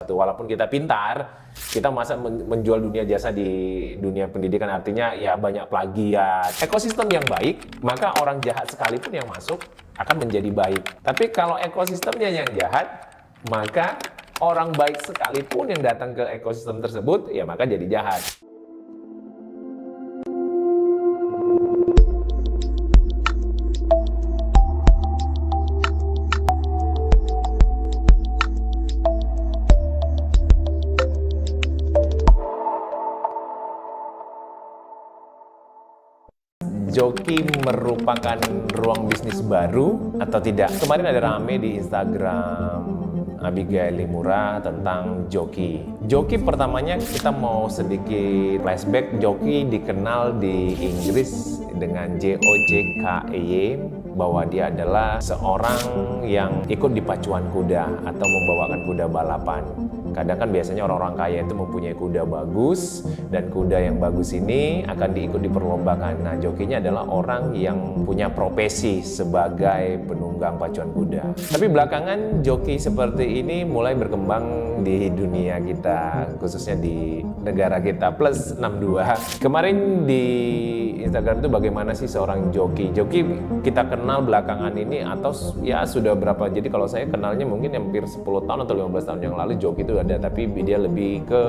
Walaupun kita pintar, kita masa menjual dunia jasa di dunia pendidikan, artinya ya banyak plagiat. Ekosistem yang baik, maka orang jahat sekalipun yang masuk akan menjadi baik. Tapi kalau ekosistemnya yang jahat, maka orang baik sekalipun yang datang ke ekosistem tersebut, ya maka jadi jahat. Joki merupakan ruang bisnis baru atau tidak? Kemarin ada rame di Instagram Abigail Limura tentang Joki. Joki pertamanya kita mau sedikit flashback. Joki dikenal di Inggris dengan JOCKEY, bahwa dia adalah seorang yang ikut di pacuan kuda atau membawakan kuda balapan. Kadang kan biasanya orang-orang kaya itu mempunyai kuda bagus, dan kuda yang bagus ini akan diikut diperlombakan. Nah, jokinya adalah orang yang punya profesi sebagai penunggang pacuan kuda. Tapi belakangan joki seperti ini mulai berkembang di dunia kita, khususnya di negara kita, plus 62. Kemarin di Instagram itu bagaimana sih seorang joki? Joki kita kenal belakangan ini atau ya sudah berapa? Jadi kalau saya kenalnya mungkin hampir 10 tahun atau 15 tahun yang lalu joki itu ada, tapi dia lebih ke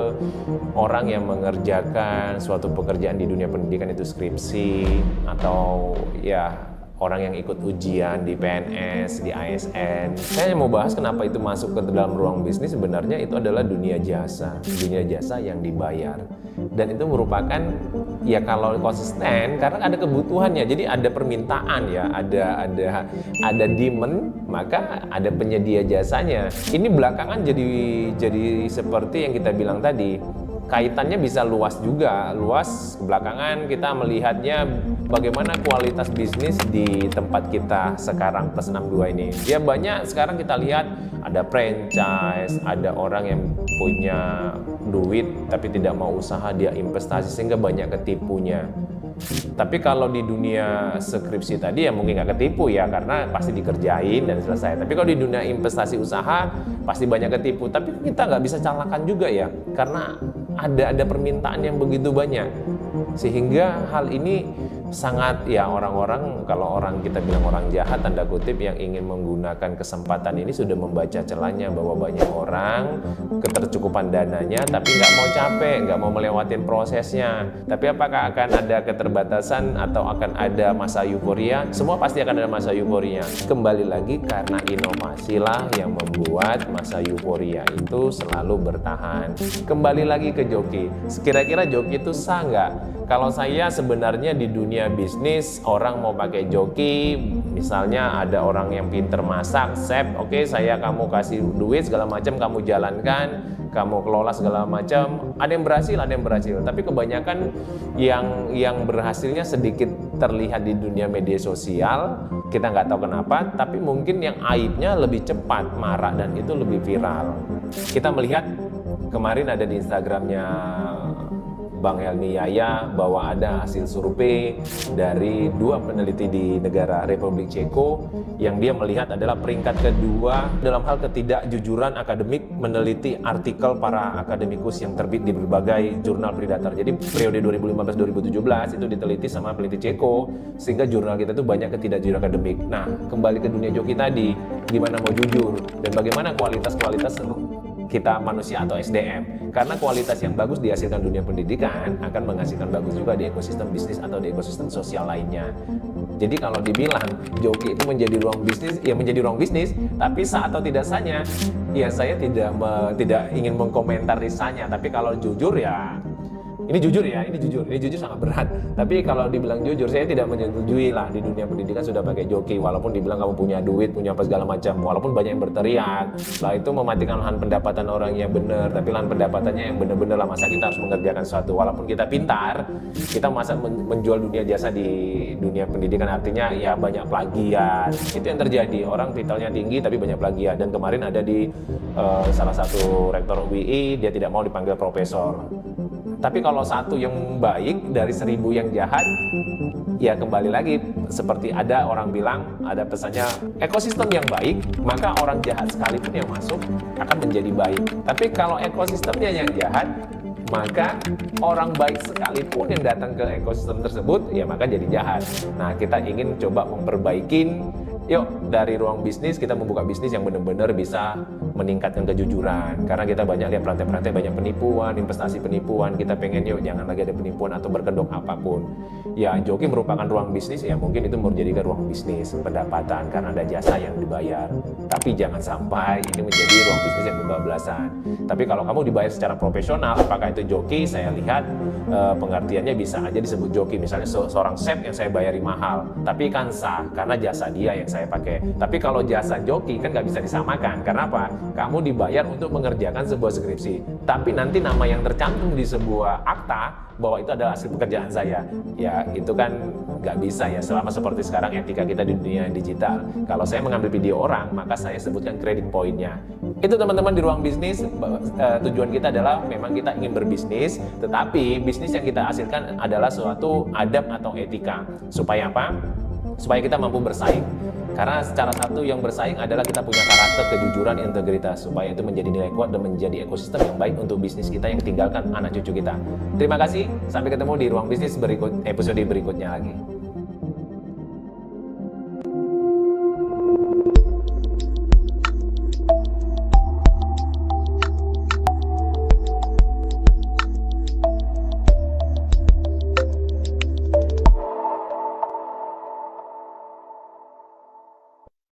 orang yang mengerjakan suatu pekerjaan di dunia pendidikan, itu skripsi atau ya orang yang ikut ujian di PNS, di ASN. Saya mau bahas kenapa itu masuk ke dalam ruang bisnis. Sebenarnya itu adalah dunia jasa yang dibayar. Dan itu merupakan, ya kalau konsisten, karena ada kebutuhannya. Jadi ada permintaan ya, ada demand, maka ada penyedia jasanya. Ini belakangan jadi seperti yang kita bilang tadi. Kaitannya bisa luas juga, luas. Belakangan kita melihatnya bagaimana kualitas bisnis di tempat kita sekarang plus 62 ini. Ya banyak sekarang kita lihat ada franchise, ada orang yang punya duit tapi tidak mau usaha, dia investasi sehingga banyak ketipunya. Tapi kalau di dunia skripsi tadi ya mungkin nggak ketipu ya, karena pasti dikerjain dan selesai. Tapi kalau di dunia investasi usaha pasti banyak ketipu. Tapi kita nggak bisa salahkan juga ya, karena ada permintaan yang begitu banyak. Sehingga hal ini sangat ya, orang-orang, kalau orang kita bilang orang jahat tanda kutip, yang ingin menggunakan kesempatan ini sudah membaca celahnya, bahwa banyak orang ketercukupan dananya tapi nggak mau capek, nggak mau melewatin prosesnya. Tapi apakah akan ada keterbatasan atau akan ada masa euforia? Semua pasti akan ada masa euforia. Kembali lagi, karena inovasilah yang membuat masa euforia itu selalu bertahan. Kembali lagi ke joki. Kira-kira joki itu sah nggak? Kalau saya sebenarnya di dunia bisnis, orang mau pakai joki, misalnya ada orang yang pinter masak, chef, oke, kamu kasih duit segala macam, kamu jalankan, kamu kelola segala macam. Ada yang berhasil, tapi kebanyakan yang berhasilnya sedikit terlihat di dunia media sosial. Kita nggak tahu kenapa, tapi mungkin yang aibnya lebih cepat marak dan itu lebih viral. Kita melihat kemarin ada di Instagramnya Bang Helmi Yahya bahwa ada hasil survei dari 2 peneliti di negara Republik Ceko yang dia melihat adalah peringkat kedua dalam hal ketidakjujuran akademik meneliti artikel para akademikus yang terbit di berbagai jurnal predator. Jadi periode 2015-2017 itu diteliti sama peneliti Ceko, sehingga jurnal kita itu banyak ketidakjujuran akademik. Nah, kembali ke dunia joki tadi, gimana mau jujur dan bagaimana kualitas kita manusia atau SDM, karena kualitas yang bagus dihasilkan dunia pendidikan akan menghasilkan bagus juga di ekosistem bisnis atau di ekosistem sosial lainnya. Jadi kalau dibilang joki itu menjadi ruang bisnis, ya menjadi ruang bisnis, tapi sah atau tidak sahnya, ya saya tidak ingin mengkomentari sahnya. Tapi kalau jujur ya, ini jujur sangat berat. Tapi kalau dibilang jujur, saya tidak menyetujui lah di dunia pendidikan sudah pakai joki. Walaupun dibilang kamu punya duit, punya apa segala macam, walaupun banyak yang berteriak, lah itu mematikan lahan pendapatan orang yang benar. Tapi lahan pendapatannya yang benar-benar lah, masa kita harus mengerjakan sesuatu. Walaupun kita pintar, kita masa menjual dunia jasa di dunia pendidikan, artinya ya banyak plagiat. Itu yang terjadi. Orang titelnya tinggi tapi banyak plagiat. Dan kemarin ada di salah satu rektor UI, dia tidak mau dipanggil profesor. Tapi kalau kalau satu yang baik dari 1000 yang jahat, ya kembali lagi seperti ada orang bilang, ada pesannya, ekosistem yang baik, maka orang jahat sekalipun yang masuk akan menjadi baik. Tapi kalau ekosistemnya yang jahat, maka orang baik sekalipun yang datang ke ekosistem tersebut, ya maka jadi jahat. Nah, kita ingin coba memperbaikin, yuk dari ruang bisnis kita membuka bisnis yang benar-benar bisa meningkatkan kejujuran. Karena kita banyak lihat perantai-perantai, banyak penipuan, investasi penipuan. Kita pengen yuk jangan lagi ada penipuan atau berkedok apapun. Ya, Joki merupakan ruang bisnis, ya mungkin itu menjadikan ruang bisnis pendapatan karena ada jasa yang dibayar. Tapi jangan sampai ini menjadi ruang bisnis yang kebablasan. Tapi kalau kamu dibayar secara profesional, apakah itu joki? Saya lihat pengertiannya bisa aja disebut joki. Misalnya seorang chef yang saya bayari mahal, tapi kan sah karena jasa dia yang saya pakai. Tapi kalau jasa joki kan nggak bisa disamakan. Karena apa? Kamu dibayar untuk mengerjakan sebuah skripsi, tapi nanti nama yang tercantum di sebuah akta bahwa itu adalah hasil pekerjaan saya. Ya itu kan nggak bisa ya, selama seperti sekarang etika kita di dunia digital. Kalau saya mengambil video orang, maka saya sebutkan kredit poinnya. Itu teman-teman di ruang bisnis, tujuan kita adalah memang kita ingin berbisnis, tetapi bisnis yang kita hasilkan adalah suatu adab atau etika. Supaya apa? Supaya kita mampu bersaing. Karena secara satu yang bersaing adalah kita punya karakter, kejujuran, integritas, supaya itu menjadi nilai kuat dan menjadi ekosistem yang baik untuk bisnis kita yang tinggalkan anak cucu kita. Terima kasih, sampai ketemu di ruang bisnis episode berikutnya lagi.